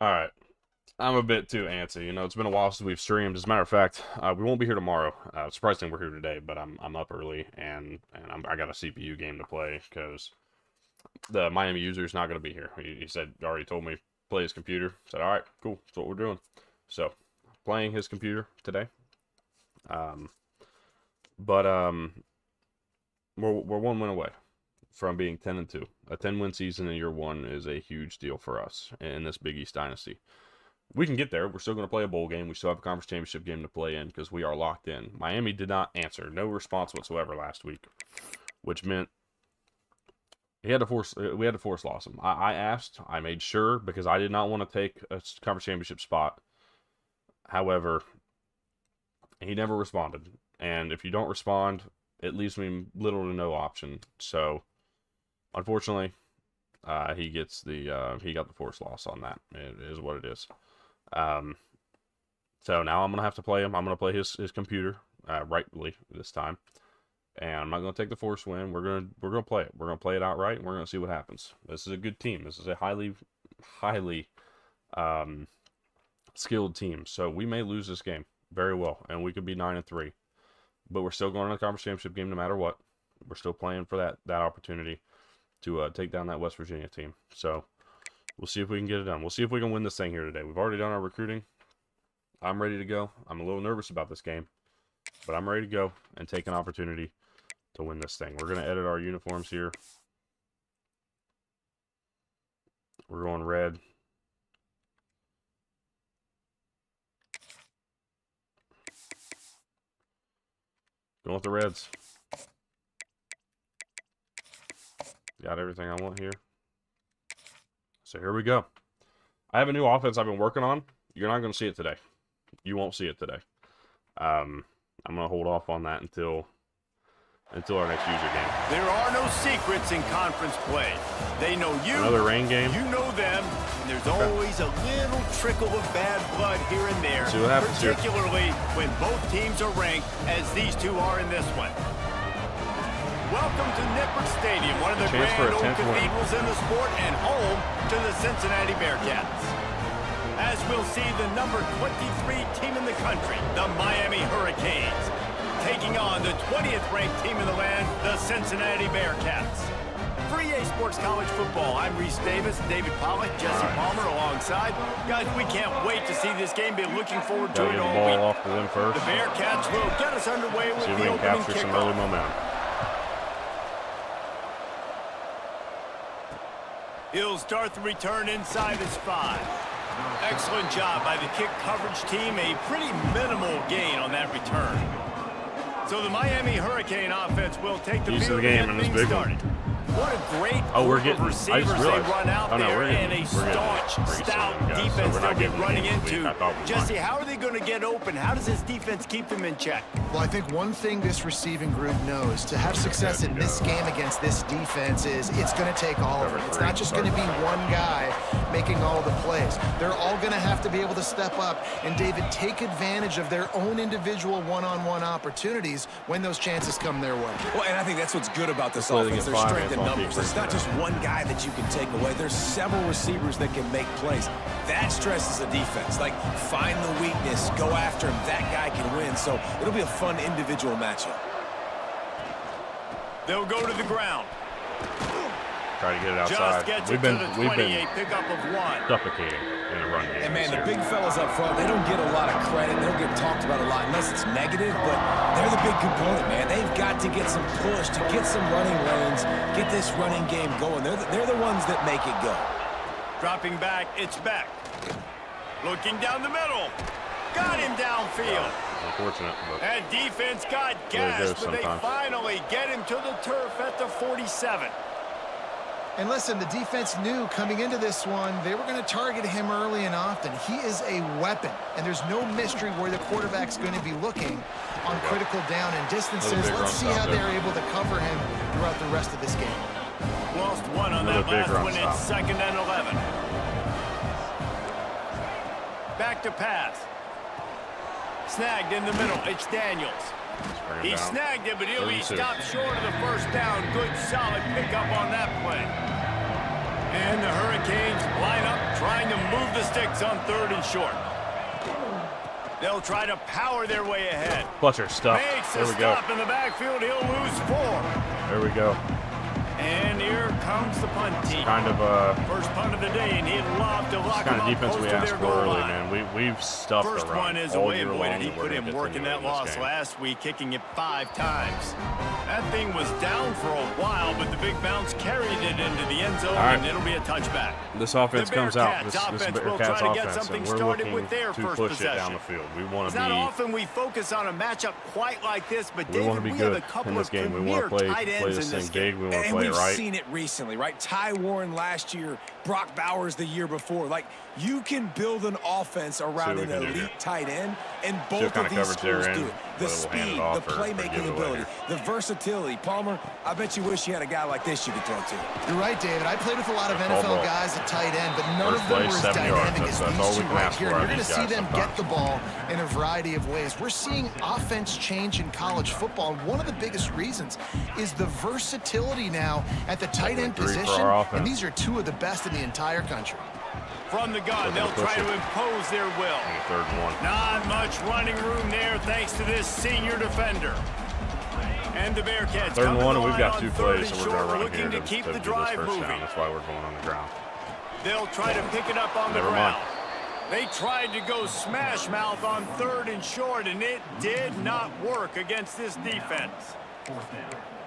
All right. I'm a bit too antsy. You know, it's been a while since we've streamed. As a matter of fact, we won't be here tomorrow. Surprisingly, we're here today, but I'm up early and I got a CPU game to play because the Miami user is not going to be here. He said already told me play his computer. Said all right, cool. That's what we're doing. So playing his computer today. Um, but we're 1 win away from being 10-2. A 10-win season in year one is a huge deal for us in this Big East Dynasty. We can get there. We're still going to play a bowl game. We still have a conference championship game to play in because we are locked in. Miami did not answer. No response whatsoever last week, which meant we had to force loss him. I asked. I made sure because I did not want to take a conference championship spot. However, he never responded. And if you don't respond, it leaves me little to no option. So, unfortunately, he got the forced loss on that. It is what it is. So now I'm gonna have to play him. I'm gonna play his computer rightly this time, and I'm not gonna take the force win. We're gonna play it. We're gonna play it outright, and we're gonna see what happens. This is a good team. This is a highly skilled team. So we may lose this game very well, and we could be 9-3, but we're still going to the conference championship game no matter what. We're still playing for that opportunity to take down that West Virginia team. So we'll see if we can get it done. We'll see if we can win this thing here today. We've already done our recruiting. I'm ready to go. I'm a little nervous about this game, but I'm ready to go and take an opportunity to win this thing. We're going to edit our uniforms here. We're going red. Going with the Reds. Got everything I want here. So here we go. I have a new offense I've been working on. You're not going to see it today. You won't see it today. I'm going to hold off on that until our next user game. There are no secrets in conference play. They know you. Another rain game. You know them. And there's always a little trickle of bad blood here and there. See what happens here. Particularly when both teams are ranked, as these two are in this one. Welcome to Nippert Stadium, one of the grand old cathedrals in the sport and home to the Cincinnati Bearcats. As we'll see the number 23 team in the country, the Miami Hurricanes, taking on the 20th ranked team in the land, the Cincinnati Bearcats. For EA Sports College Football, I'm Reese Davis, David Pollack, Jesse Palmer alongside. Guys, we can't wait to see this game. Be looking forward to it all week. Off to them first. The Bearcats will get us underway with the opening kickoff. Some early momentum. He'll start the return inside his 5. Excellent job by the kick coverage team. A pretty minimal gain on that return. So the Miami Hurricane offense will take the field game in this big started. What a great group of receivers they run out there, and a staunch, stout defense they'll be running into. Jesse, how are they going to get open? How does this defense keep them in check? Well, I think one thing this receiving group knows to have success in this game against this defense is it's going to take all of it. It's not just going to be one guy making all the plays. They're all going to have to be able to step up and, David, take advantage of their own individual one-on-one opportunities when those chances come their way. Well, and I think that's what's good about this offense. There's strength in numbers. It's not just one guy that you can take away. There's several receivers that can make plays. That stresses the defense. Like, find the weakness, go after him. That guy can win. So it'll be a fun individual matchup. They'll go to the ground. Try to get it outside. We've been pickup of 1. suffocating in a run game. And man, the big fellas up front, they don't get a lot of credit. They don't get talked about a lot unless it's negative, but they're the big component, man. They've got to get some push, to get some running lanes, get this running game going. They're the ones that make it go. Dropping back, it's Beck. Looking down the middle. Got him downfield. Unfortunate. And defense got gas, but they finally get him to the turf at the 47. And listen, the defense knew coming into this one, they were going to target him early and often. He is a weapon, and there's no mystery where the quarterback's going to be looking on critical down and distances. Let's see how they're able to cover him throughout the rest of this game. Lost 1 on that last one. It's 2nd and 11. Back to pass. Snagged in the middle. It's Daniels. He snagged it, but he'll be stopped short of the first down. Good, solid pickup on that play. And the Hurricanes line up, trying to move the sticks on 3rd and short. They'll try to power their way ahead. Fletcher, stop. There we go. Stop in the backfield. He'll lose 4. There we go. And here comes the punt team. Kind of first punt of the day, and he'd love to lock kind of defense we asked for early, line. man. We've stuffed First the run one is all away, year boy, long. did he put in work in that loss last week, kicking it 5 times. That thing was down for a while, but the big bounce carried it into the end zone, and it'll be a touchback. This offense comes out. This offense will Bearcats try to get offense, something and we're started looking with their to first push possession. it down the field. We want to be. It's not often we focus on a matchup quite like this, but we want to be good have a couple in this of game. We want to play this thing big. We want to play it right. We've seen it recently, right? Ty Warren last year, Brock Bowers the year before. Like, you can build an offense around an elite tight end, and both of these schools do it. The speed, the playmaking ability, the versatility. Palmer, I bet you wish you had a guy like this you could throw to. You're right, David. I played with a lot of NFL guys at tight end, but none of them were as dynamic as these two right here. You're going to see them get the ball in a variety of ways. We're seeing offense change in college football, and one of the biggest reasons is the versatility now at the tight end position, and these are 2 of the best in the entire country. From the gun, they'll try to impose their will. 3rd and 1. Not much running room there thanks to this senior defender. And the Bearcats 3rd and 1, and we've got 2 plays, so so we're going to run looking here to keep to the do drive this first moving. down. That's why we're going on the ground. They'll try to pick it up on the ground. They tried to go smash mouth on 3rd and short, and it did not work against this defense.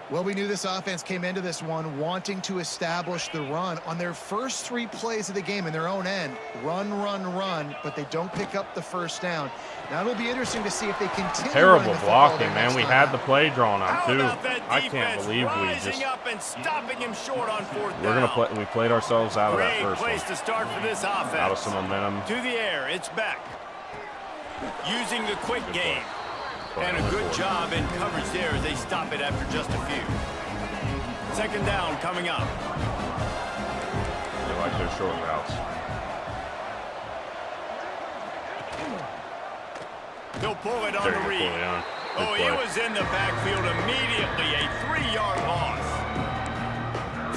Well, we knew this offense came into this one wanting to establish the run on their first 3 plays of the game in their own end. Run, run, run, but they don't pick up the first down. Now it'll be interesting to see if they continue. Terrible blocking, man. We had the play drawn up too. I can't believe we just. Up and stopping him short on 4th down. We're gonna play. We played ourselves out of that first place to start for this offense. Out of some momentum. To the air, it's back. Using the quick game. And a good job in coverage there as they stop it after just a few. 2nd down coming up. They like their short routes. They'll pull it on the read. Oh, he was in the backfield immediately. A 3-yard loss.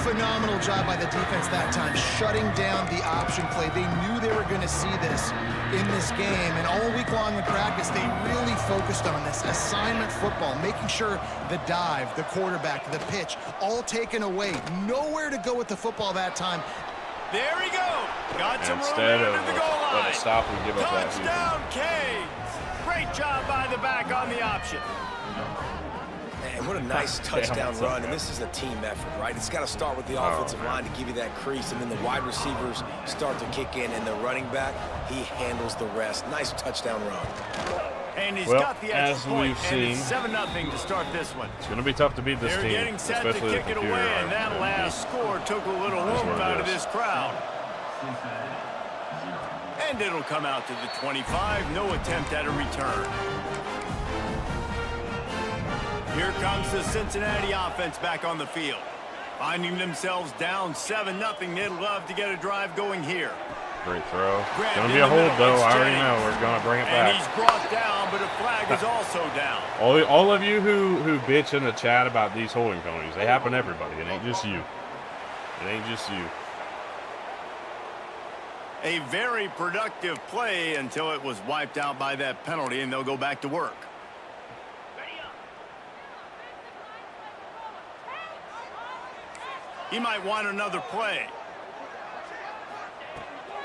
Phenomenal job by the defense that time, shutting down the option play. They knew they were going to see this in this game, and all week long in practice, they really focused on this assignment football, making sure the dive, the quarterback, the pitch, all taken away. Nowhere to go with the football that time. There we go. Got some room instead of the goal line. stop and give up that touchdown, Canes. Great job by the back on the option. Man, what a nice touchdown run, and this is a team effort, right? It's got to start with the offensive line to give you that crease, and then the wide receivers start to kick in, and the running back, he handles the rest. Nice touchdown run. And he's got the extra point, and it's 7-0 to start this one. It's going to be tough to beat this team. They're getting set to kick it away, and that last score took a little oomph out of this crowd. And it'll come out to the 25. No attempt at a return. Here comes the Cincinnati offense back on the field. Finding themselves down 7-0. They'd love to get a drive going here. Great throw. It's going to be a hold, though. I already know. We're going to bring it back. And he's brought down, but a flag is also down. All of you who bitch in the chat about these holding penalties, they happen to everybody. It ain't just you. It ain't just you. A very productive play until it was wiped out by that penalty, and they'll go back to work. He might want another play.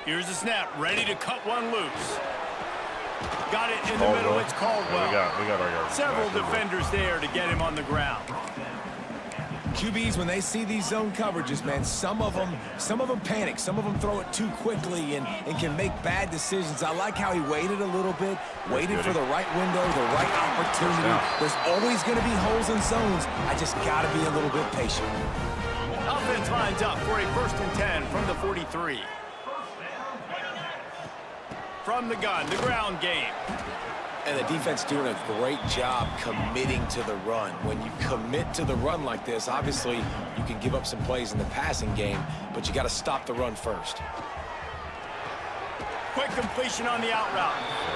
Here's the snap, ready to cut one loose. Got it in the middle, it's Caldwell. Yeah, we got our yards. Several defenders there to get him on the ground. QBs, when they see these zone coverages, man, some of them panic. Some of them throw it too quickly and can make bad decisions. I like how he waited a little bit, waited for the right window, the right opportunity. There's always going to be holes in zones. I just got to be a little bit patient. Offense lines up for a 1st and 10 from the 43. From the gun, the ground game. And the defense doing a great job committing to the run. When you commit to the run like this, obviously you can give up some plays in the passing game, but you got to stop the run first. Quick completion on the out route.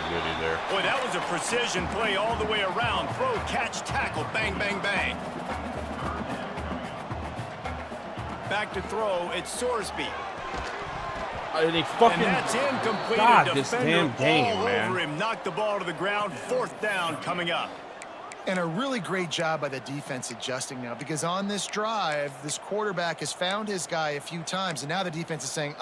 Goodie there. Boy, that was a precision play all the way around. Throw, catch, tackle, bang, bang, bang. Back to throw, it's Sorsby. And he fucking... And that's incomplete. God, this damn game, man. Over him, knocked the ball to the ground. 4th down coming up. And a really great job by the defense adjusting now, because on this drive, this quarterback has found his guy a few times, and now the defense is saying,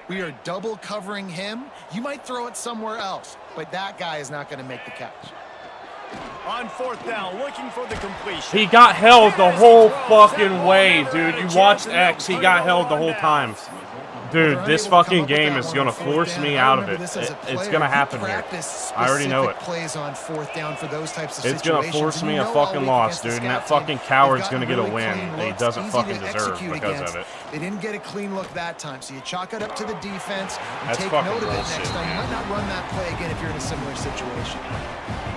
we are double covering him. You might throw it somewhere else, but that guy is not going to make the catch. On 4th down, looking for the completion. He got held the whole fucking way, dude. You watched X, he got held the whole time. Dude, this fucking game is going to force me out of it. It's going to happen here. I already know it. It's going to force me a fucking loss, dude. And that fucking coward's going to get a win that he doesn't fucking deserve because of it. They didn't get a clean look that time, so you chalk it up to the defense and take fucking note of it bullshit, next time. You might not run that play again if you're in a similar situation.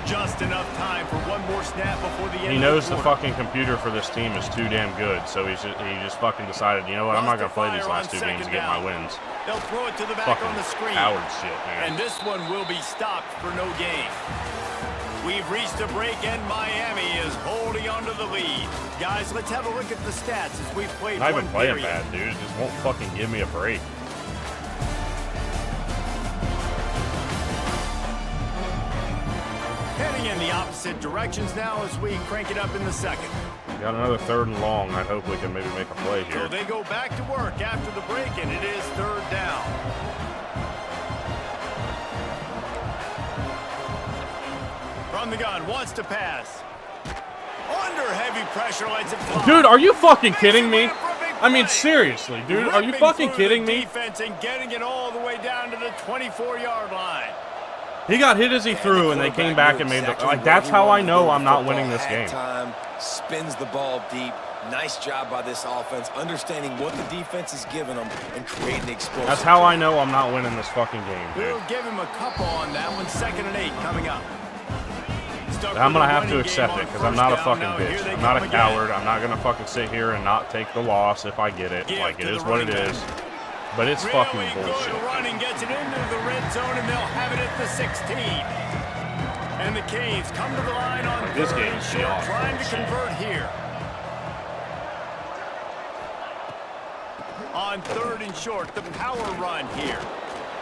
Just enough time for one more snap before the end. He knows the fucking computer for this team is too damn good, so he just fucking decided, you know what, I'm not going to play these last 2 games to get my wins. They'll throw it to the back Fucking on the screen. coward shit, man. And this one will be stopped for no gain. We've reached a break, and Miami is holding on to the lead. Guys, let's have a look at the stats as we've played Not one even playing period. bad, dude. It just won't fucking give me a break. Heading in the opposite directions now as we crank it up in the second. Got another 3rd and long. I hope we can maybe make a play So here. they go back to work after the break, and it is 3rd down. From the gun, wants to pass. Under heavy pressure, lets it fly. Dude, are you fucking kidding me? I mean, seriously, dude, are you fucking kidding me? Defense and getting it all the way down to the 24-yard line. He got hit as he threw, and they came back and made the... Like, that's how I know I'm not winning this game. Spins the ball deep. Nice job by this offense, understanding what the defense is giving them and creating explosive. That's how I know I'm not winning this fucking game, dude. We'll give him a couple on that one. 2nd and 8 coming up. I'm going to have to accept it because I'm not a fucking bitch. I'm not a coward. I'm not going to fucking sit here and not take the loss if I get it. Like, it is what it is. But it's fucking bullshit. Good running, gets it into the red zone, and they'll have it at the 16. And the Canes come to the line on This 3rd game and is short, beyond trying to bullshit. convert here. On 3rd and short, the power run here.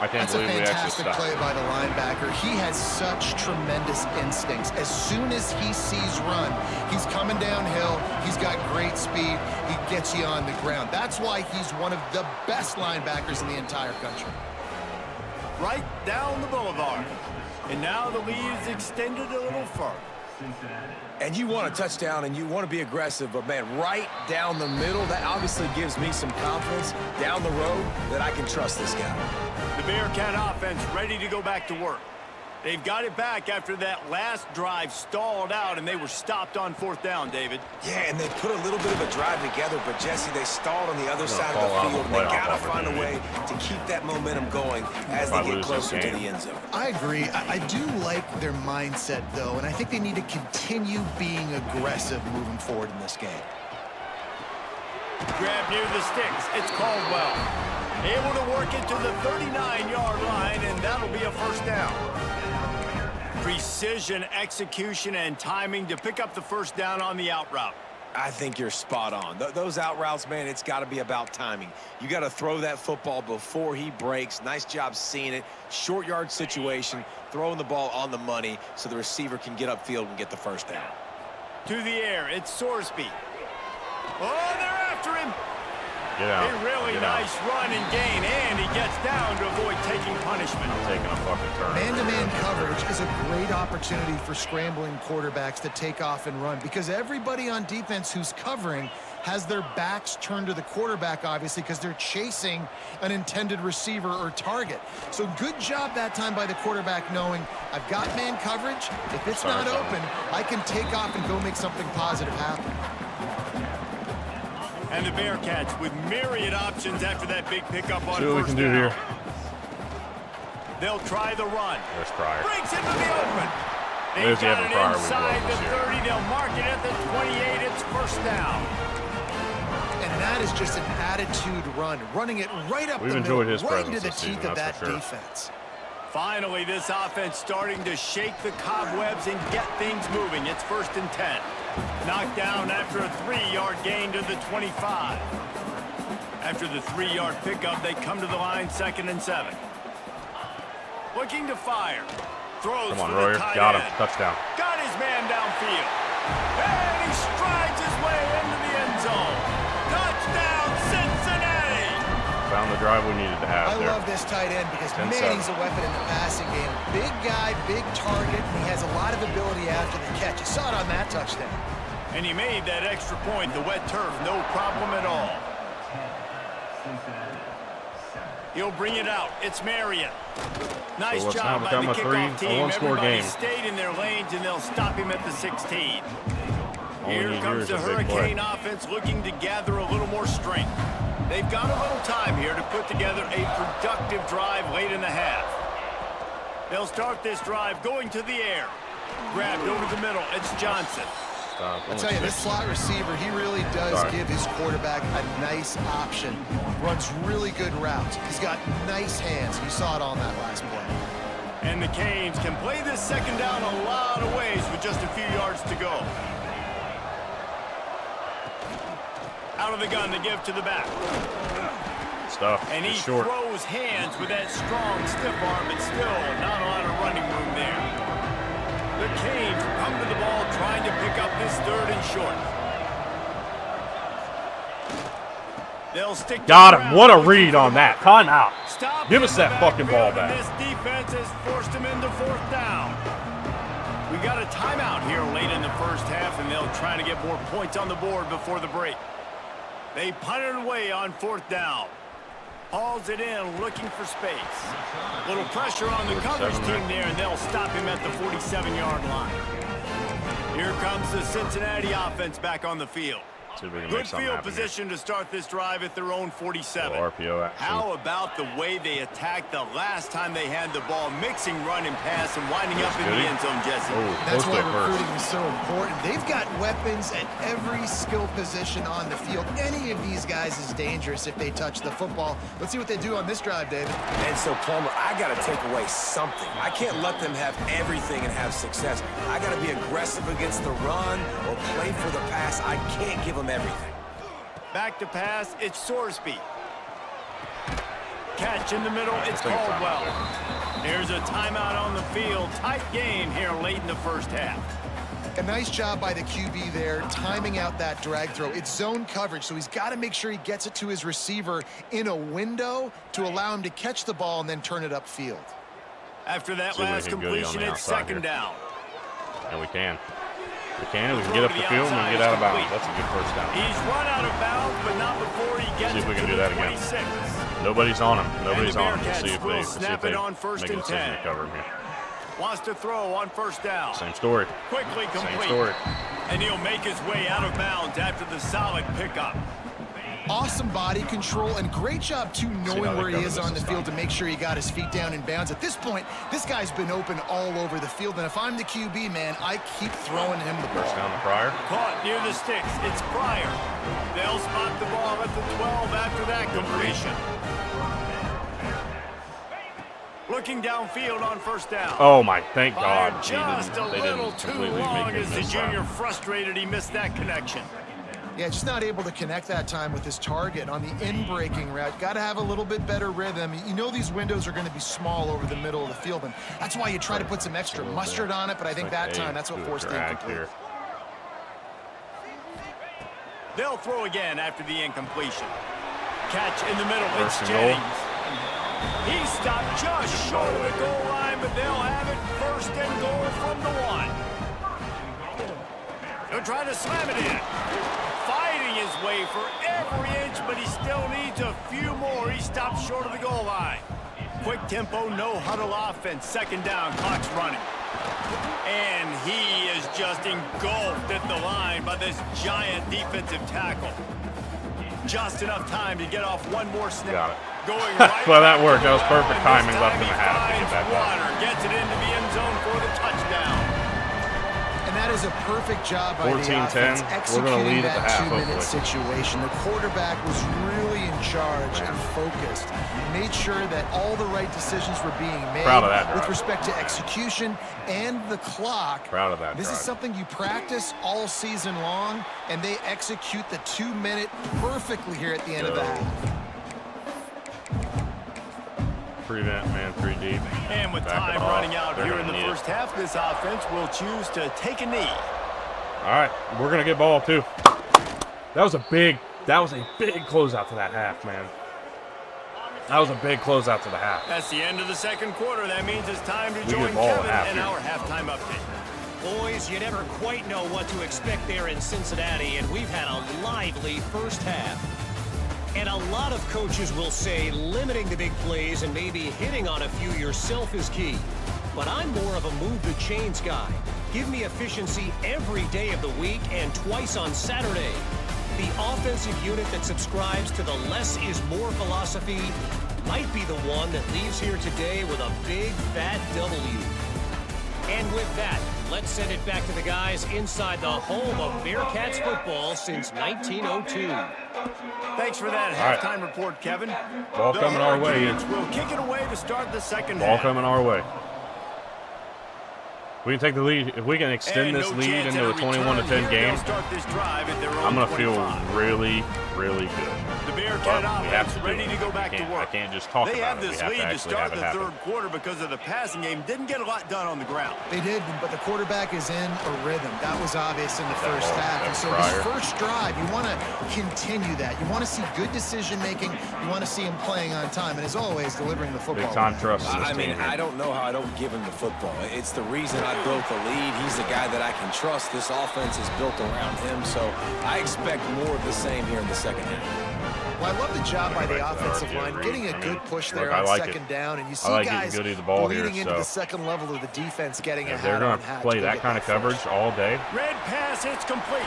I can't That's a believe we actually fantastic stopped. play by the linebacker. He has such tremendous instincts. As soon as he sees run, he's coming downhill. He's got great speed. He gets you on the ground. That's why he's one of the best linebackers in the entire country. Right down the boulevard. And now the lead is extended a little further. And you want a touchdown and you want to be aggressive, but man, right down the middle, that obviously gives me some confidence down the road that I can trust this guy. The Bearcat offense ready to go back to work. They've got it back after that last drive stalled out, and they were stopped on 4th down, David. Yeah, and they put a little bit of a drive together, but Jesse, they stalled on the other side of the field, and they got to find a way to keep that momentum going as they get closer to the end zone. I agree. I do like their mindset, though, and I think they need to continue being aggressive moving forward in this game. Grab near the sticks. It's Caldwell. Able to work it to the 39-yard line, and that'll be a 1st down. Precision, execution, and timing to pick up the 1st down on the out route. I think you're spot on. Those out routes, man, it's got to be about timing. You got to throw that football before he breaks. Nice job seeing it. Short yard situation, throwing the ball on the money so the receiver can get upfield and get the 1st down. To the air, it's Sorsby. Oh, they're after him. Get out. A really nice run and gain, and he gets down to avoid taking punishment. I'm taking a fucking turn. Man-to-man coverage is a great opportunity for scrambling quarterbacks to take off and run, because everybody on defense who's covering has their backs turned to the quarterback, obviously, because they're chasing an intended receiver or target. So good job that time by the quarterback knowing, I've got man coverage. If it's not open, I can take off and go make something positive happen. And the Bearcats with myriad options after that big pickup on 1st down. See what we can do here. They'll try the run. There's Pryor. Breaks into the open. There's the Evan Pryor we inside love the this year. 30. They'll mark it at the 28. It's 1st down. And that is just an attitude run, running it right up We've the enjoyed middle, his right presence into the this season, teeth of that that's for sure. defense. Finally, this offense starting to shake the cobwebs and get things moving. It's 1st and 10. Knocked down after a 3-yard gain to the 25. After the 3-yard pickup, they come to the line 2nd and 7. Looking to fire. Throws. Come on, for Royer. the tight Got him. end. Touchdown. Got his man downfield. And he strides his way into the end zone. Touchdown, Cincinnati! Found the drive we needed to have there. I love this tight end because, man, he's a weapon in the passing game. Big guy, big target, and he has a lot of ability after the catch. You saw it on that touchdown. And he made that extra point, the wet turf, no problem at all. He'll bring it out. It's Marion. Nice job by the kickoff team. Everybody stayed in their lanes, and they'll stop him at the 16. Here comes the Hurricane offense looking to gather a little more strength. They've got a little time here to put together a productive drive late in the half. They'll start this drive going to the air. Grabbed over the middle. It's Johnson. I tell you, this slot receiver, he really does give his quarterback a nice option. Runs really good routes. He's got nice hands. You saw it on that last play. And the Canes can play this second down a lot of ways with just a few yards to go. Out of the gun to give to the back. And he throws hands with that strong, stiff arm, but still not a lot of running room there. The Canes come to the ball trying to pick up this 3rd and short. They'll stick. Got him. What a read on that. Timeout. Give us that fucking ball back. This defense has forced him into 4th down. We got a timeout here late in the first half, and they'll try to get more points on the board before the break. They punt it away on 4th down. Hauls it in, looking for space. Little pressure on the coverage team there, and they'll stop him at the 47-yard line. Here comes the Cincinnati offense back on the field. Good field position to start this drive at their own 47. RPO action. How about the way they attacked the last time they had the ball, mixing run and pass and winding up in the end zone, Jesse? That's why recruiting is so important. They've got weapons at every skill position on the field. Any of these guys is dangerous if they touch the football. Let's see what they do on this drive, David. And so, Plummer, I got to take away something. I can't let them have everything and have success. I got to be aggressive against the run or play for the pass. I can't give them everything. Back to pass, it's Sorsby. Catch in the middle, it's Caldwell. There's a timeout on the field. Tight game here late in the first half. A nice job by the QB there, timing out that drag throw. It's zone coverage, so he's got to make sure he gets it to his receiver in a window to allow him to catch the ball and then turn it upfield. After that last completion, it's 2nd down. And we can. We can get up the field and we get out of bounds. That's a good first down. He's run out of bounds, but not before he gets see if we can do that again. 26. Nobody's on him. Nobody's on him. We'll see if they snap it on 1st and 10. To cover him here. Wants to throw on 1st down. Same story. Quickly complete. Same story. And he'll make his way out of bounds after the solid pickup. Awesome body control and great job, too, knowing where he is on the field to make sure he got his feet down in bounds. At this point, this guy's been open all over the field, and if I'm the QB, man, I keep throwing him the ball. First down to Pryor. Caught near the sticks. It's Pryor. They'll spot the ball at the 12 after that completion. Looking downfield on 1st down. Oh, my, thank God. Just a little too long as the junior frustrated he missed that connection. Yeah, just not able to connect that time with his target on the in-breaking route. Got to have a little bit better rhythm. You know these windows are going to be small over the middle of the field, and that's why you try to put some extra mustard on it, but I think that time that's what forced the incomplete. They'll throw again after the incompletion. Catch in the middle. It's Jennings. He stopped just short of the goal line, but they'll have it 1st and goal from the 1. They'll try to slam it in. Fighting his way for every inch, but he still needs a few more. He stops short of the goal line. Quick tempo, no huddle offense. 2nd down, clock's running. And he is just engulfed at the line by this giant defensive tackle. Just enough time to get off one more snap. Got it. Going right well, that worked. That was perfect timing left in the half to get that ball. Gets it into the end zone for the touchdown. And that is a perfect job by the offense executing that 2-minute situation. The quarterback was really in charge and focused. Made sure that all the right decisions were being made with respect to execution and the clock. Proud of that. This is something you practice all season long, and they execute the 2-minute perfectly here at the end of the half. Prevent man 3 deep. And with time running out here in the first half, this offense will choose to take a knee. All right, we're gonna get ball too. That was a big closeout to that half, man. That was a big closeout to the half. That's the end of the second quarter. That means it's time to join Kevin in our halftime update. Boys, you never quite know what to expect there in Cincinnati, and we've had a lively first half. And a lot of coaches will say limiting the big plays and maybe hitting on a few yourself is key. But I'm more of a move the chains guy. Give me efficiency every day of the week and twice on Saturday. The offensive unit that subscribes to the less is more philosophy might be the one that leaves here today with a big fat W. And with that, let's send it back to the guys inside the home of Bearcats football since 1902. Thanks for that halftime report, Kevin. Ball coming our way. We'll kick it away to start the second half. Ball coming our way. We can take the lead. If we can extend this lead into a 21-10 game, I'm going to feel really, really good. The Bearcat offense ready to go back to work. I can't just talk about it. They have this lead to start the third quarter because of the passing game. Didn't get a lot done on the ground. They did, but the quarterback is in a rhythm. That was obvious in the first half. And so this first drive, you want to continue that. You want to see good decision-making. You want to see him playing on time. And as always, delivering the football. Big time trust in this I mean, team. I don't know how I don't give him the football. It's the reason I built the lead. He's the guy that I can trust. This offense is built around him, so I expect more of the same here in the second half. Well, I love the job by the offensive line, getting a good push there on second down, and you see guys leading into the second level of the defense getting a they're going to play that kind of coverage all day. Red pass, it's complete.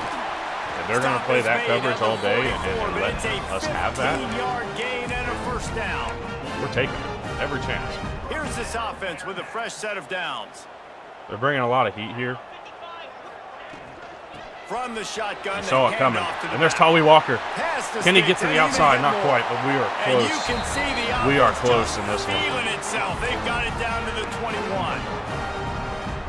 If they're going to play that coverage all day and let us have that, 15-yard gain and a first down. We're taking it every chance. Here's this offense with a fresh set of downs. They're bringing a lot of heat here. From the shotgun, saw it coming. And there's Tolly Walker. Can he get to the outside? Not quite, but we are close. And you can see the we are close in this one. Itself. They've got it down to the 21.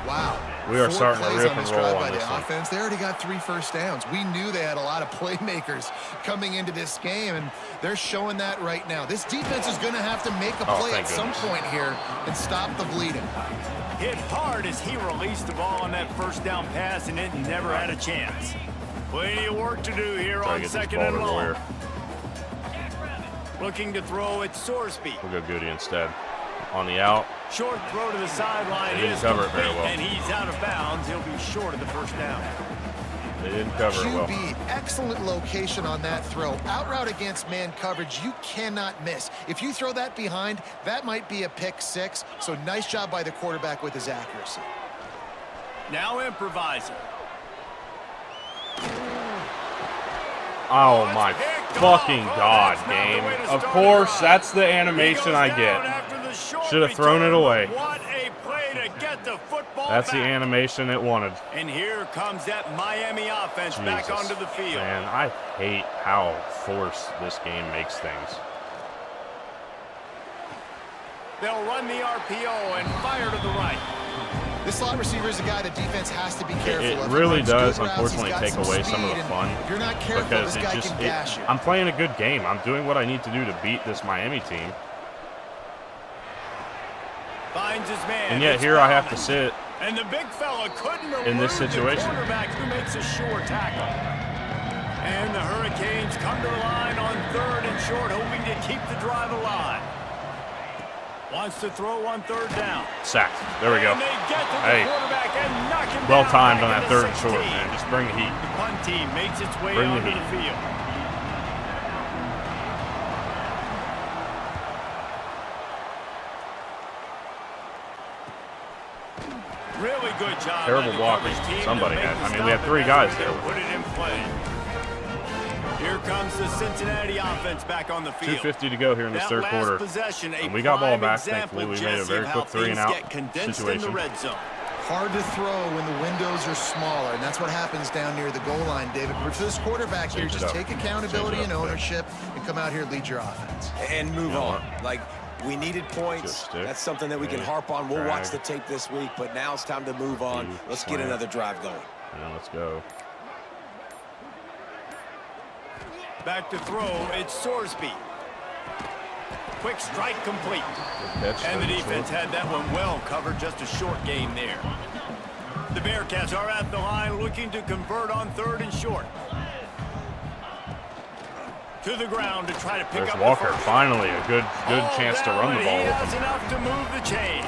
Wow. We are starting to rip and roll on this offense. They already got 3 first downs. We knew they had a lot of playmakers coming into this game, and they're showing that right now. This defense is going to have to make a play at some point here and stop the bleeding. Hit hard as he released the ball on that first down pass, and it never had a chance. Plenty of work to do here on second and long. Looking to throw at Sorsby. We'll go Goody instead. On the out. Short throw to the sideline. They didn't cover it very well. And he's out of bounds. He'll be short of the first down. They didn't cover it well. QB, excellent location on that throw. Out route against man coverage, you cannot miss. If you throw that behind, that might be a pick 6. So nice job by the quarterback with his accuracy. Now improvising. Oh my fucking God, game. Of course, that's the animation I get. Should have thrown it away. What a play to get the football That's the animation it wanted. And here comes that Miami offense back onto the field. Man, I hate how forced this game makes things. They'll run the RPO and fire to the right. This slot receiver is a guy the defense has to be careful of. It really does, unfortunately, take away some of the fun. If you're not careful, because this guy can gash you. I'm playing a good game. I'm doing what I need to do to beat this Miami team. Finds his man. And yet here I have to sit and the big fella couldn't in this situation. The quarterback who makes a sure tackle. And the Hurricanes come to the line on third and short, hoping to keep the drive alive. Wants to throw on third down. Sacked. There we go. And they get to the quarterback and knock him well down timed on that back third to and short, man. Just bring the heat. The punt team makes its way onto the field. Really good job. Terrible blocking. Somebody had. I mean, we had 3 guys there. Put it in play. Here comes the Cincinnati offense back on the field. 2:50 to go here in this third quarter. And we got ball back. Thankfully, we made a very quick 3-and-out situation. Hard to throw when the windows are smaller, and that's what happens down near the goal line, David. But for this quarterback here, just take accountability and ownership and come out here and lead your offense. And move on. Like, we needed points. That's something that we can harp on. We'll watch the tape this week, but now it's time to move on. Let's get another drive going. Yeah, let's go. Back to throw, it's Sorsby. quick strike complete. And the defense had that one well covered, just a short game there. The Bearcats are at the line looking to convert on 3rd and short. To the ground to try to pick There's up Walker. the first. Finally, a good chance to run the ball. He has enough to move the chains.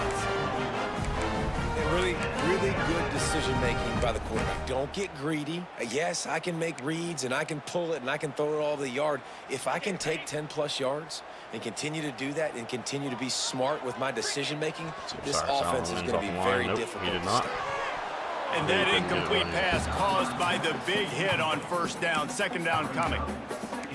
Really good decision-making by the quarterback. Don't get greedy. Yes, I can make reads, and I can pull it, and I can throw it all over the yard. If I can take 10-plus yards and continue to do that and continue to be smart with my decision-making, this offense is going to be very difficult He did to not. stop. And that incomplete pass caused by the big hit on 1st down. 2nd down coming.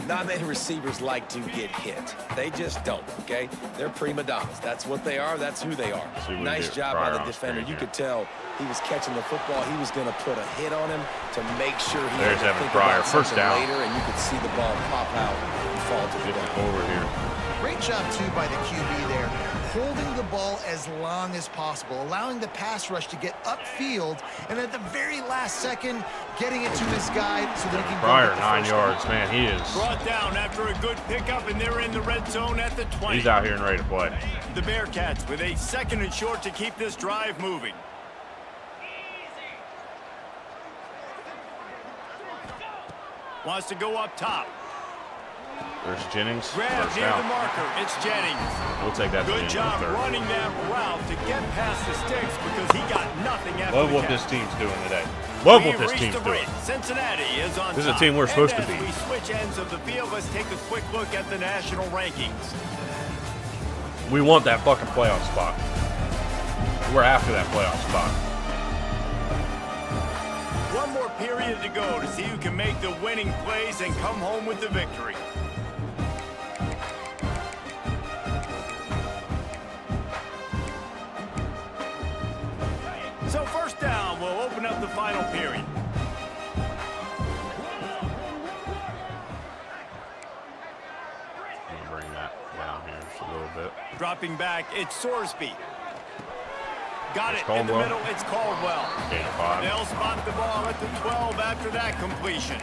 Not many receivers like to get hit. They just don't, okay? They're prima donnas. That's what they are. That's who they are. Nice job by the defender. You could tell he was catching the football. He was going to put a hit on him to make sure he There's had to Evan think Pryor. about 1st something down. later, and you could see the ball pop out and fall to the Getting ground. forward here. Great job, too, by the QB there. Holding the ball as long as possible, allowing the pass rush to get upfield, and at the very last second, getting it to his guy so that he can Pryor, go get the 9 first yards. down. Man, he is. Brought down after a good pickup, and they're in the red zone at the 20. He's out here and ready to play. The Bearcats with a 2nd and short to keep this drive moving. Wants to go up top. There's Jennings. Grab 1st near the down. marker. It's Jennings. We'll take that. Good job running that route to get past the sticks because he got nothing after Love the what catch. this team's doing today. Love what We've this reached team's the doing. break. Cincinnati is on This is a top. team we're supposed to And beat. as we switch ends of the field, let's take a quick look at the national rankings. We want that fucking playoff spot. We're after that playoff spot. One more period to go to see who can make the winning plays and come home with the victory. So 1st down will open up the final period. I'm gonna bring that down here just a little bit. Dropping back, it's Sorsby. Got It's it in the Caldwell. middle, it's Caldwell. Gain of 5. They'll spot the ball at the 12 after that completion.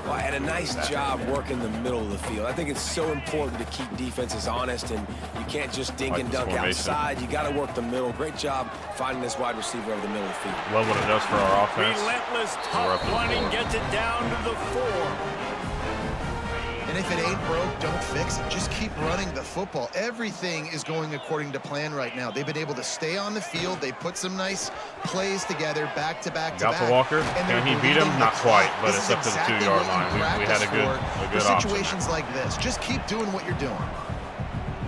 Well, and a nice job working the middle of the field. I think it's so important to keep defenses honest, and you can't just dink and dunk outside. You got to work the middle. Great job finding this wide receiver over the middle of the field. Love what it does for our offense. Relentless, We're up tough to the running, 4. gets it down to the 4. And if it ain't broke, don't fix it. Just keep running the football. Everything is going according to plan right now. They've been able to stay on the field. They put some nice plays together, back to back to back. Got to Walker. And Can he they're beat him? leading Not the quite, clock. but This it's is up to the exactly 2-yard what you line. We had a practice good for option. situations like this. Just keep doing what you're doing.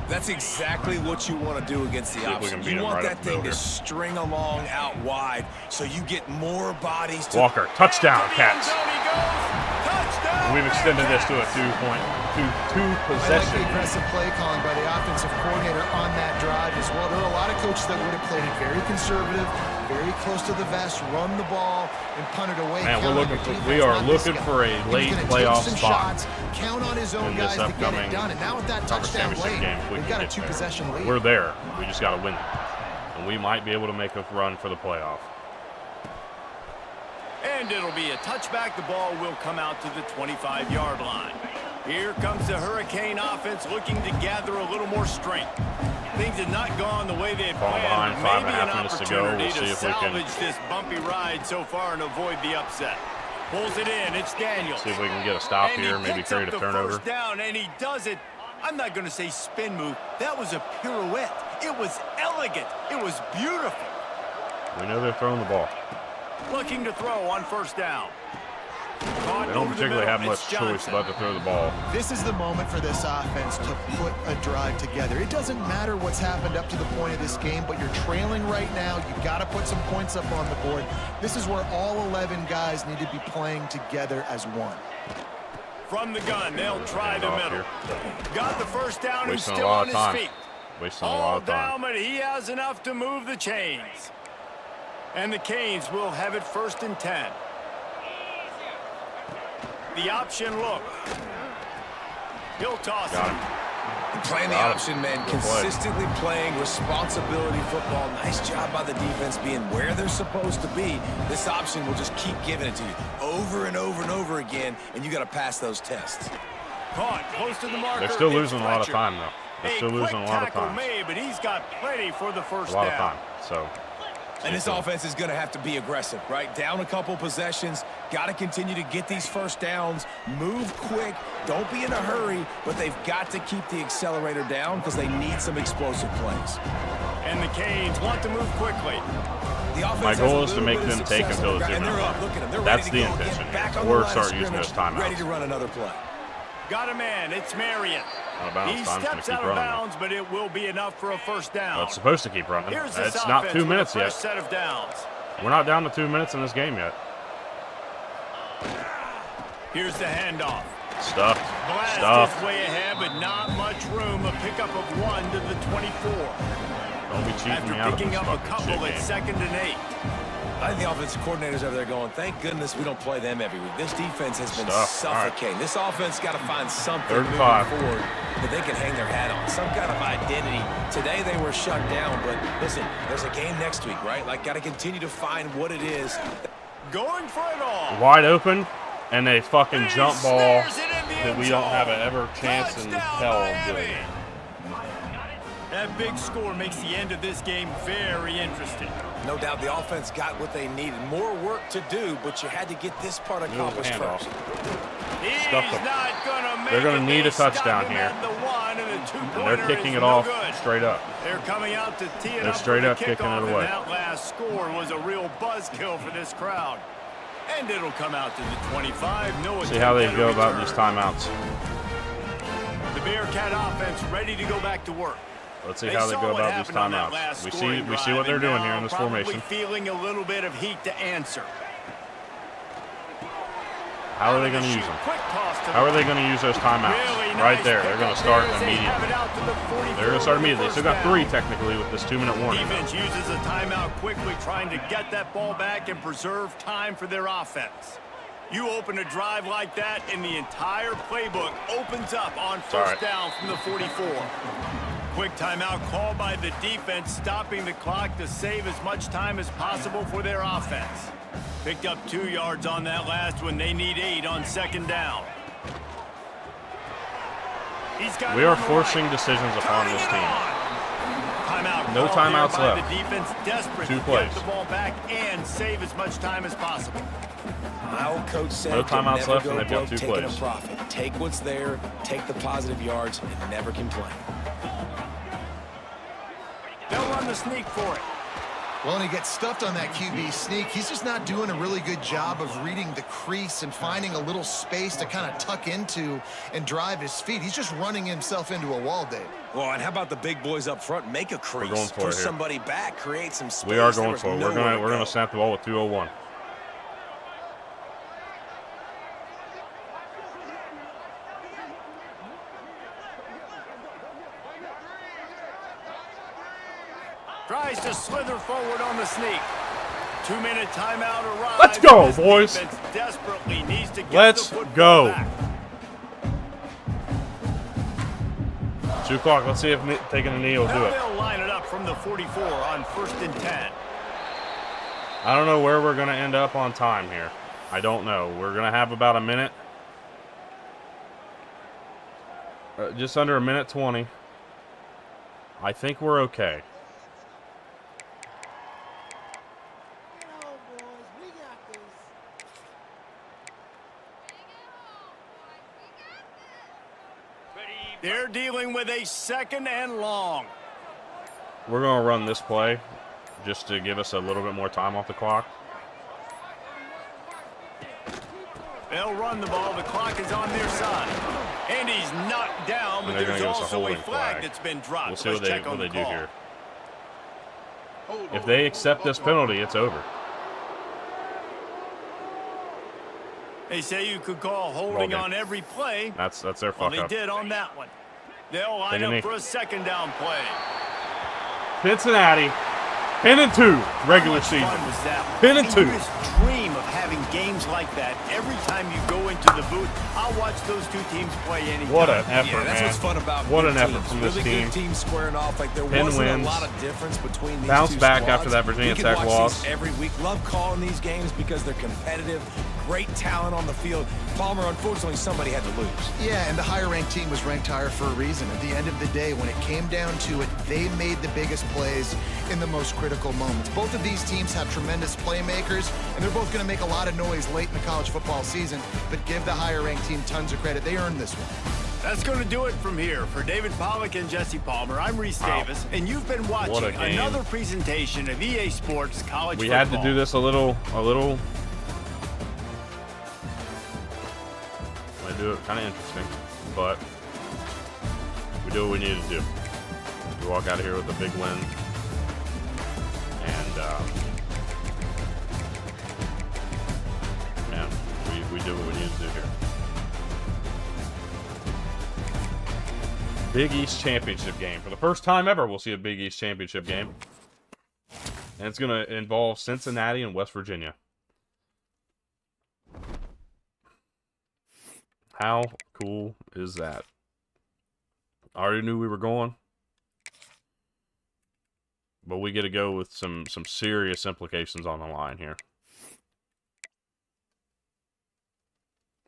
That's exactly what you want to do against the See if we option. can beat You him want right that up the thing middle to here. string along out wide so you get more bodies to Walker, touchdown, To the end Cats. zone he goes. Touchdown, We've extended this to a Bearcats. I like the possession. aggressive play calling by the offensive coordinator on that drive as well. There are a lot of coaches that would have played it very conservative, very close to the vest, run the ball, and punt it away. Man, Count we're on looking your for- defense, we are not this looking guy. for a He was late gonna playoff take some spot shots, count on his own in this guys to get upcoming it done. And now with that conference touchdown championship late, game, if we we've can got a get there. two-possession lead. We're there. We just got to win it. And we might be able to make a run for the playoff. And it'll be a touchback. The ball will come out to the 25-yard line. Here comes the Hurricane offense looking to gather a little more strength. Things have not gone the way they had Falling planned. behind, Maybe 5.5 an minutes to go. We'll opportunity see to if we can- salvage this bumpy ride so far and avoid the upset. Pulls it in. It's Daniels. See if we can get a stop And here, he maybe picks create up a the turnover. first down, and he does it. I'm not going to say spin move. That was a pirouette. It was elegant. It was beautiful. We know they're throwing the ball. Looking to throw on 1st down. They don't particularly have much choice but to throw the ball. This is the moment for this offense to put a drive together. It doesn't matter what's happened up to the point of this game, but you're trailing right now. You got to put some points up on the board. This is where all 11 guys need to be playing together as one. From the gun, they'll try the middle. Got the first down. He's Wasting a still lot on of his time. feet. Wasting a lot All of time. down, but he has enough to move the chains. And the Canes will have it 1st and 10. The option look. He'll toss Got it. him. Playing the Got him. option, man. Good play. Consistently playing responsibility football. Nice job by the defense being where they're supposed to be. This option will just keep giving it to you over and over and over again, and you got to pass those tests. Caught close to the marker. They're still losing a lot of time, though. They're still losing a lot of time. Made, but he's got plenty for the first down. A lot down. of time, so. And this offense is going to have to be aggressive, right? Down a couple possessions, got to continue to get these first downs, move quick, don't be in a hurry, but they've got to keep the accelerator down because they need some explosive plays. And the Canes want to move quickly. My goal is to make them take until it's 0-0. That's the intention here. Or start using those timeouts. Ready to run another play. Got a man. It's Marion. He steps out of bounds, but it will be enough for a first down. Well, it's supposed to keep running. It's not 2 minutes yet. Set of downs. We're not down to 2 minutes in this game yet. Here's the handoff. Stuffed. Blast is way ahead, but not much room. A pickup of 1 to the 24. Don't be cheating me out of this picking up a couple at 2nd and 8. I think the offensive coordinators over there going, thank goodness we don't play them every week. This defense has been suffocating. Right. This offense got to find something moving forward that they can hang their hat on, some kind of identity. Today they were shut down, but listen, there's a game next week, right? Like, got to continue to find what it is. Going for it all. Wide open, and a fucking jump ball that we don't have an ever chance in hell of doing it. That big score makes the end of this game very interesting. No doubt the offense got what they needed. More work to do, but you had to get this part accomplished first. They're going to need a touchdown here. And they're kicking it off straight up. They're coming out to tee it up. They're straight up kicking it away. That last score was a real buzzkill for this crowd. And it'll come out to the 25. See how they go about these timeouts. The Bearcat offense ready to go back to work. Let's see how they go about these timeouts. We see what they're doing here in this formation. Feeling a little bit of heat to answer. How are they going to use them? How are they going to use those timeouts? Right there. They're going to start immediately. They're going to start immediately. They still got 3 technically with this 2-minute warning. Defense uses a timeout quickly, trying to get that ball back and preserve time for their offense. You open a drive like that, and the entire playbook opens up on first down from the 44. Quick timeout called by the defense, stopping the clock to save as much time as possible for their offense. Picked up 2 yards on that last one. They need 8 on 2nd down. We are forcing decisions upon this team. No timeouts left. The defense desperate 2 plays. To get the ball back and save as much time as possible. My old coach said no timeouts left, and they've got 2 plays. Take what's there, take the positive yards, and never complain. They'll run the sneak for it. Well, and he gets stuffed on that QB sneak. He's just not doing a really good job of reading the crease and finding a little space to kind of tuck into and drive his feet. He's just running himself into a wall, Dave. Well, and how about the big boys up front? Make a crease. We're going for push it here. Somebody back, create some space. We are going for it. We're going to snap the ball with 2:01. Tries to slither forward on the sneak. 2-minute timeout arrives. Let's go, boys. Desperately needs to get Let's go. Back. 2 o'clock. Let's see if taking a knee will do it. They'll line it up from the 44 on 1st and 10. I don't know where we're going to end up on time here. I don't know. We're going to have about a minute. Just under 1:20. I think we're okay. They're dealing with a 2nd and long. We're going to run this play just to give us a little bit more time off the clock. They'll run the ball. The clock is on their side. And he's knocked down, but there's also a flag that's been dropped. We'll see what they do here. If they accept this penalty, it's over. They say you could call holding on every play. That's their fuck up. They did on that one. They'll line up for a 2nd down play. Cincinnati, 10-2 regular season. 10-2. Dream of having games like that every time you go into the booth. I'll watch those 2 teams play anytime. What an effort, man. That's what's fun about what an effort from this really team. Good teams squaring off. Like there 10 wasn't wins. A lot of difference between these Bounce two back squads. after that Virginia Tech watch loss. Every week, love calling these games because they're competitive. great talent on the field. Palmer, unfortunately, somebody had to lose. Yeah, and the higher-ranked team was ranked higher for a reason. At the end of the day, when it came down to it, they made the biggest plays in the most critical moments. Both of these teams have tremendous playmakers, and they're both going to make a lot of noise late in the college football season, but give the higher-ranked team tons of credit. They earned this one. That's going to do it from here. For David Pollack and Jesse Palmer, I'm Reese Davis, and you've been watching another presentation of EA Sports College Football. We had to do this a little. I do it kind of interesting, but we do what we needed to do. We walk out of here with a big win, and man, we do what we needed to do here. Big East Championship game. For the first time ever, we'll see a Big East Championship game. And it's going to involve Cincinnati and West Virginia. How cool is that? I already knew we were going. But we get to go with some serious implications on the line here.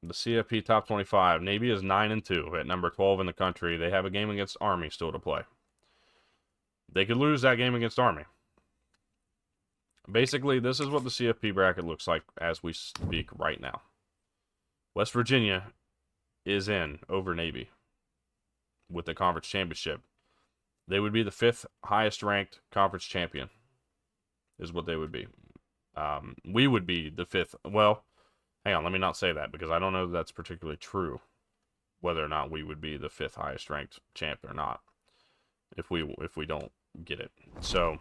The CFP top 25. Navy is 9-2 at number 12 in the country. They have a game against Army still to play. They could lose that game against Army. Basically, this is what the CFP bracket looks like as we speak right now. West Virginia is in over Navy with the conference championship. They would be the 5th highest ranked conference champion is what they would be. We would be the 5th. Well, hang on, let me not say that because I don't know if that's particularly true, whether or not we would be the 5th highest ranked champ or not if we don't get it. So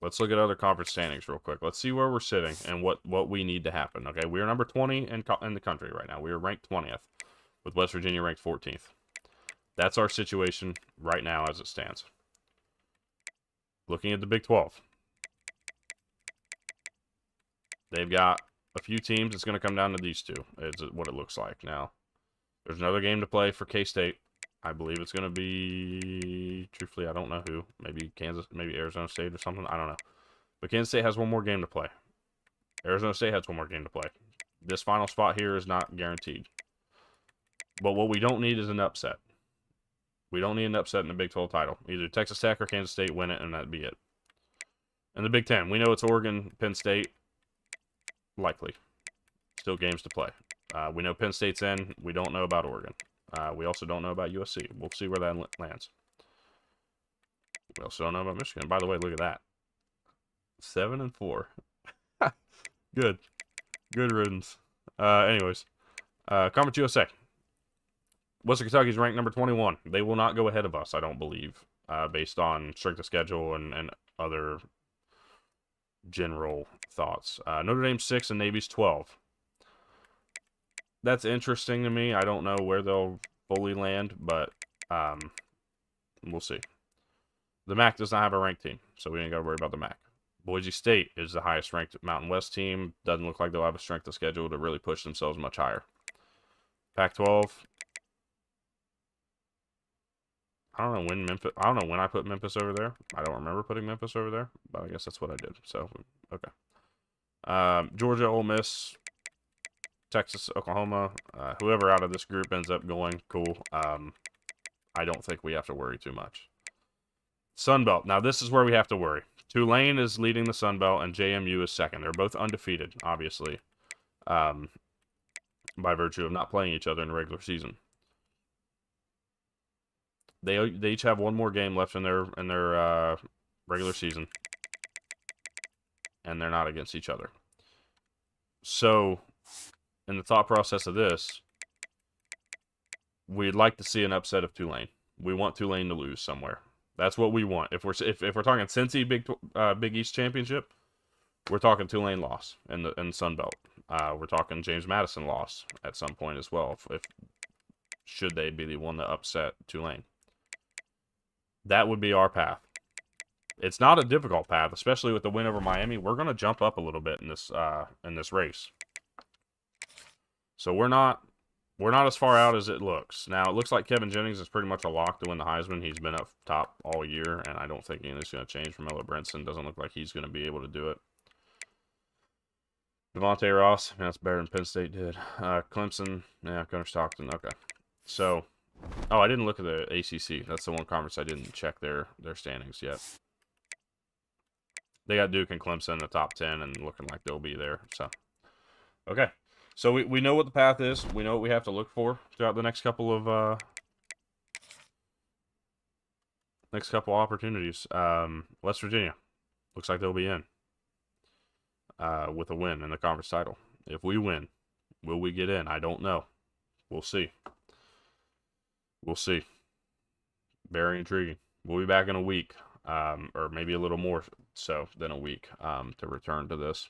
let's look at other conference standings real quick. Let's see where we're sitting and what we need to happen. Okay, we are number 20 in the country right now. We are ranked 20th with West Virginia ranked 14th. That's our situation right now as it stands. Looking at the Big 12. They've got a few teams. It's going to come down to these two, is what it looks like. Now, there's another game to play for K-State. I believe it's going to be, truthfully, I don't know who. Maybe Kansas, maybe Arizona State or something. I don't know. But Kansas State has one more game to play. Arizona State has one more game to play. This final spot here is not guaranteed. But what we don't need is an upset. We don't need an upset in the Big 12 title. Either Texas Tech or Kansas State win it, and that'd be it. In the Big 10, we know it's Oregon, Penn State. Likely. Still games to play. We know Penn State's in. We don't know about Oregon. We also don't know about USC. We'll see where that lands. We also don't know about Michigan. By the way, look at that. 7-4. Good. Good riddance. Anyways. Conference USA. Western Kentucky's ranked number 21. They will not go ahead of us, I don't believe, based on strength of schedule and other general thoughts. Notre Dame's 6 and Navy's 12. That's interesting to me. I don't know where they'll fully land, but we'll see. The MAC does not have a ranked team, so we ain't got to worry about the MAC. Boise State is the highest ranked Mountain West team. Doesn't look like they'll have a strength of schedule to really push themselves much higher. Pac-12. I don't know when I put Memphis over there. I don't remember putting Memphis over there, but I guess that's what I did. So, okay. Georgia, Ole Miss, Texas, Oklahoma. Whoever out of this group ends up going, cool. I don't think we have to worry too much. Sun Belt. Now, this is where we have to worry. Tulane is leading the Sun Belt, and JMU is second. They're both undefeated, obviously, by virtue of not playing each other in the regular season. They each have one more game left in their regular season, and they're not against each other. So, in the thought process of this, we'd like to see an upset of Tulane. We want Tulane to lose somewhere. That's what we want. If we're talking Cincy Big East Championship, we're talking Tulane loss in Sun Belt. We're talking James Madison loss at some point as well. If should they be the one to upset Tulane. That would be our path. It's not a difficult path, especially with the win over Miami. We're going to jump up a little bit in this race. So we're not as far out as it looks. Now, it looks like Kevin Jennings is pretty much a lock to win the Heisman. He's been up top all year, and I don't think anything's going to change for Miller Brinson. Doesn't look like he's going to be able to do it. Devontae Ross, man, that's better than Penn State did. Clemson, yeah, Gunnar Stockton. Okay, so, oh, I didn't look at the ACC. That's the one conference I didn't check their standings yet. They got Duke and Clemson in the top 10 and looking like they'll be there. So, okay, so we know what the path is. We know what we have to look for throughout the next couple of opportunities. West Virginia looks like they'll be in. With a win in the conference title. If we win, will we get in? I don't know. We'll see. We'll see. Very intriguing. We'll be back in a week, or maybe a little more so than a week, to return to this.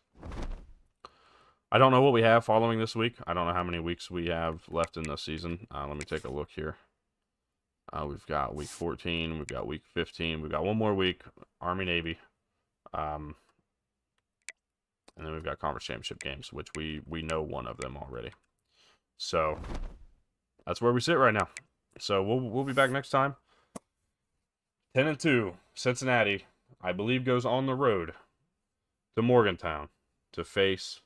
I don't know what we have following this week. I don't know how many weeks we have left in the season. Let me take a look here. We've got week 14. We've got week 15. We've got one more week. Army-Navy. And then we've got conference championship games, which we know one of them already. So that's where we sit right now. So we'll be back next time. 10-2, Cincinnati, I believe, goes on the road to Morgantown to face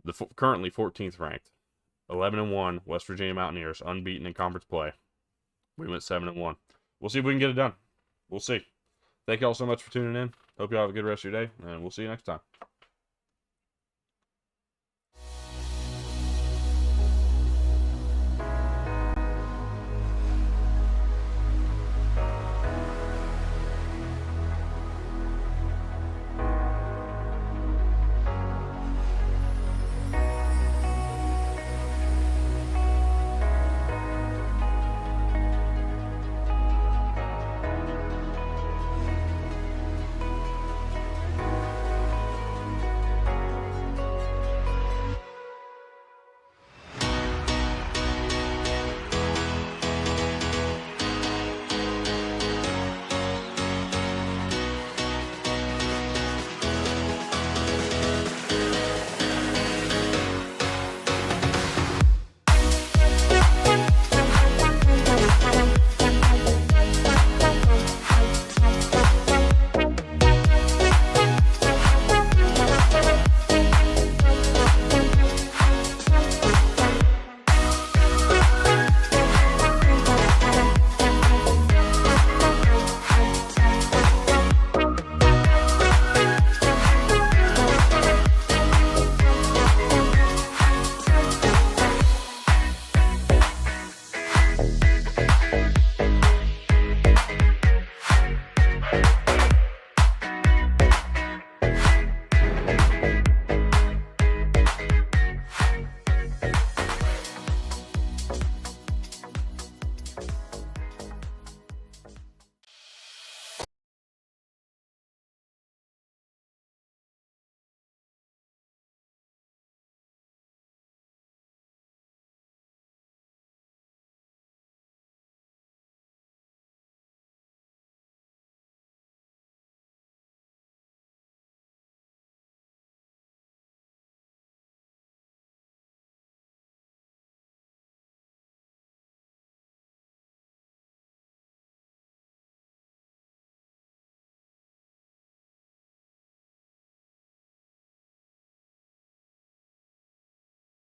the currently 14th ranked 11-1 West Virginia Mountaineers, unbeaten in conference play. We went 7-1. We'll see if we can get it done. We'll see. Thank y'all so much for tuning in. Hope y'all have a good rest of your day, and we'll see you next time.